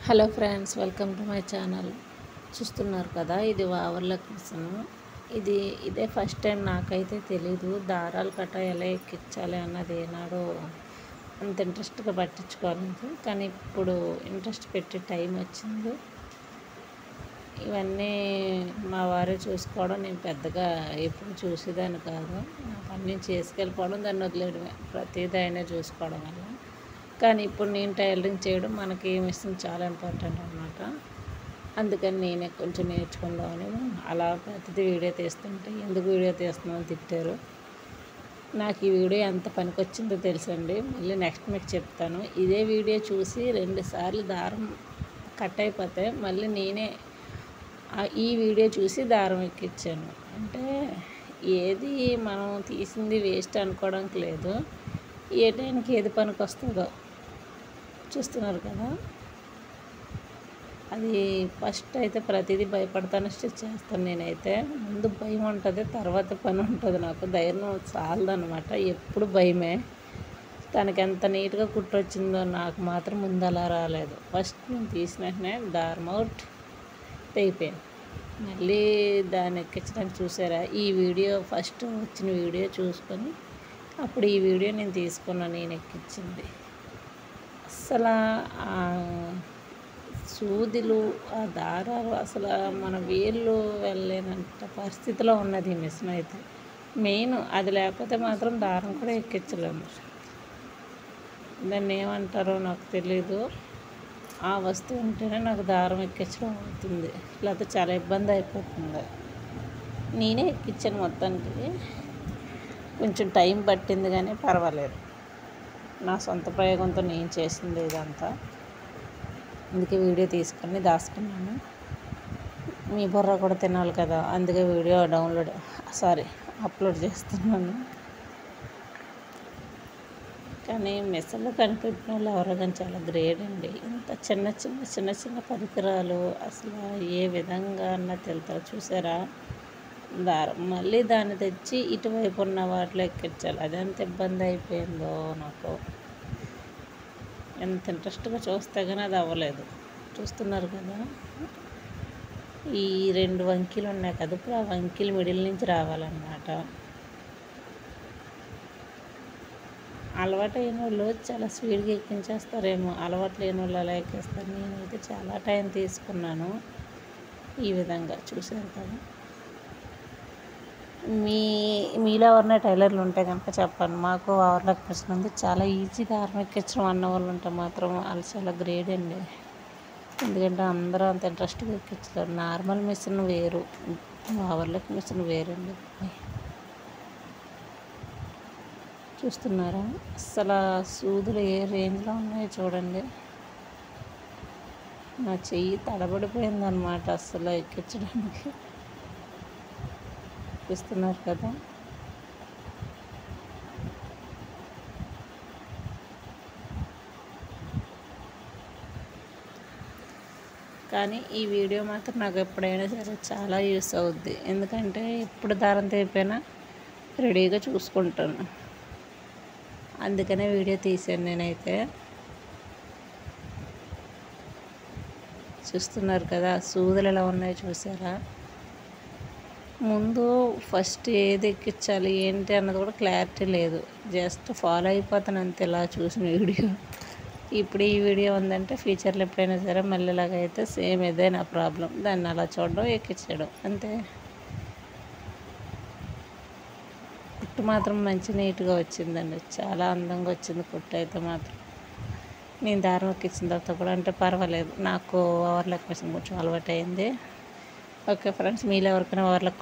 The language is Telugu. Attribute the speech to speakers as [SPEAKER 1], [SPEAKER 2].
[SPEAKER 1] Hello friends, welcome to my channel. చూస్తున్నారు కదా, ఇది ఓవర్లాక్ మిషన్. ఇదే ఫస్ట్ టైం. నాకైతే తెలీదు దారాలు కట్ట ఎలా ఎక్కించాలి అన్నది. ఏనాడో అంత ఇంట్రెస్ట్గా పట్టించుకోలేదు, కానీ ఇప్పుడు ఇంట్రెస్ట్ పెట్టే టైం వచ్చింది. ఇవన్నీ మా వారే చూసుకోవడం, నేను పెద్దగా ఎప్పుడు చూసేదాన్ని కాదు. నా పని నేను చేసుకెళ్ళిపోవడం, దాన్ని వదిలేయడమే. ప్రతిదీ ఆయనే చూసుకోవడం వల్ల. కానీ ఇప్పుడు నేను టైలరింగ్ చేయడం మనకి మిషన్ చాలా ఇంపార్టెంట్ అనమాట. అందుకని నేనే కొంచెం నేర్చుకుందామని అలా ప్రతిదీ వీడియో తీస్తుంటే, ఎందుకు వీడియో తీస్తున్నామని తిట్టారు. నాకు ఈ వీడియో ఎంత పనికొచ్చిందో తెలుసండి. మళ్ళీ నెక్స్ట్ మీకు చెప్తాను. ఇదే వీడియో చూసి 2 సార్లు దారం కట్ అయిపోతే మళ్ళీ నేనే ఈ వీడియో చూసి దారం ఎక్కించాను. అంటే ఏది మనం తీసింది వేస్ట్ అనుకోవడానికి లేదు. ఏ టైంకి ఏది పనికి వస్తుందో చూస్తున్నారు కదా. అది ఫస్ట్ అయితే ప్రతిదీ భయపడతాను స్టిచ్ చేస్తాను. నేనైతే ముందు భయం ఉంటుంది, తర్వాత పని ఉంటుంది. నాకు ధైర్యం చాలదనమాట. ఎప్పుడు భయమే. తనకి ఎంత నీట్గా కుట్టొచ్చిందో నాకు మాత్రం ముందు అలా రాలేదు. ఫస్ట్ నేను తీసిన వెంటనే దారం అవుట్ తెగిపోయాను. మళ్ళీ దాన్ని ఎక్కించడానికి చూసారా, ఈ వీడియో ఫస్ట్ వచ్చిన వీడియో చూసుకొని అప్పుడు ఈ వీడియో నేను తీసుకున్నాను. నేను ఎక్కించింది అసలు సూదులు, ఆ దారాలు అసలు మన వేళ్ళు వెళ్ళలేనంత పరిస్థితిలో ఉన్నది ఈ మిషన్ అయితే. మెయిన్ అది లేకపోతే మాత్రం దారం కూడా ఎక్కించలేము. దాన్ని ఏమంటారో నాకు తెలీదు. ఆ వస్తువు ఉంటేనే నాకు దారం ఎక్కించడం అవుతుంది, లేకపోతే చాలా ఇబ్బంది అయిపోతుంది. నేనే ఎక్కించాను మొత్తానికి. కొంచెం టైం పట్టింది కానీ పర్వాలేదు. నా సొంత ప్రయోగంతో నేను చేసింది ఇదంతా. అందుకే వీడియో తీసుకొని దాచుకున్నాను. మీ బుర్ర కూడా తినాలి కదా, అందుకే వీడియో అప్లోడ్ చేస్తున్నాను. కానీ మిషన్లో కనిపెట్టిన వాళ్ళు ఎవరో కానీ చాలా గ్రేట్ అండి. ఇంత చిన్న చిన్న పరికరాలు అసలు ఏ విధంగా అన్న తెలుతారు చూసారా. దారం మళ్ళీ దాన్ని తెచ్చి ఇటువైపు ఉన్న వాటిలో ఎక్కించాలి. అది ఎంత ఇబ్బంది అయిపోయిందో నాకు. ఎంత ఇంట్రెస్ట్గా చూస్తే కానీ అది అవ్వలేదు. చూస్తున్నారు కదా, ఈ 2 వంకీలు ఉన్నాయి కదా, ఇప్పుడు ఆ వంకీలు మిడిల్ నుంచి రావాలన్నమాట. అలవాటు అయిన వాళ్ళు చాలా స్పీడ్గా ఎక్కించేస్తారేమో, అలవాటు లేని వాళ్ళు అలా ఎక్కిస్తారు. నేనైతే చాలా టైం తీసుకున్నాను. ఈ విధంగా చూసారు కదా. మీలో ఎవరైనా టైలర్లు ఉంటే కనుక చెప్పండి. మాకు ఓవర్లాక్ మిషన్ ఉంది, చాలా ఈజీగా దారం ఎక్కించడం అన్న వాళ్ళు ఉంటే మాత్రం వాళ్ళు చాలా గ్రేట్ అండి. ఎందుకంటే అందరూ అంత ఇంట్రెస్ట్గా ఎక్కించలేరు. నార్మల్ మిషన్ వేరు, ఓవర్లాక్ మిషన్ వేరండి. చూస్తున్నారా, అసలు సూదులు ఏ రేంజ్లో ఉన్నాయో చూడండి. నా చెయ్యి తడబడిపోయిందనమాట అసలు ఎక్కించడానికి. చూస్తున్నారు కదా. కానీ ఈ వీడియో మాత్రం నాకు ఎప్పుడైనా సరే చాలా యూస్ అవుద్ది. ఎందుకంటే ఎప్పుడు దారం తెగిపోయినా రెడీగా చూసుకుంటాను. అందుకనే వీడియో తీసాను నేనైతే. చూస్తున్నారు కదా, సూదులు ఎలా ఉన్నాయో చూసారా. ముందు ఫస్ట్ ఏది ఎక్కించాలి ఏంటి అన్నది కూడా క్లారిటీ లేదు. జస్ట్ ఫాలో అయిపోతాను అంతే, ఇలా చూసిన వీడియో. ఇప్పుడు ఈ వీడియో ఉందంటే ఫ్యూచర్లో ఎప్పుడైనా సరే మళ్ళీ ఇలాగైతే సేమ్ ఇదే నా ప్రాబ్లం. దాన్ని అలా చూడడం, ఎక్కించడం అంతే. కుట్టు మాత్రం మంచి నీట్గా వచ్చిందండి, చాలా అందంగా వచ్చింది కుట్టు అయితే మాత్రం. నేను దారం ఎక్కించిన తర్వాత కూడా అంటే పర్వాలేదు. నాకు ఓవర్లాక్ మిషన్ కొంచెం అలవాటు అయింది. ఓకే ఫ్రెండ్స్, మీలో ఎవరికైనా ఓవర్లాక్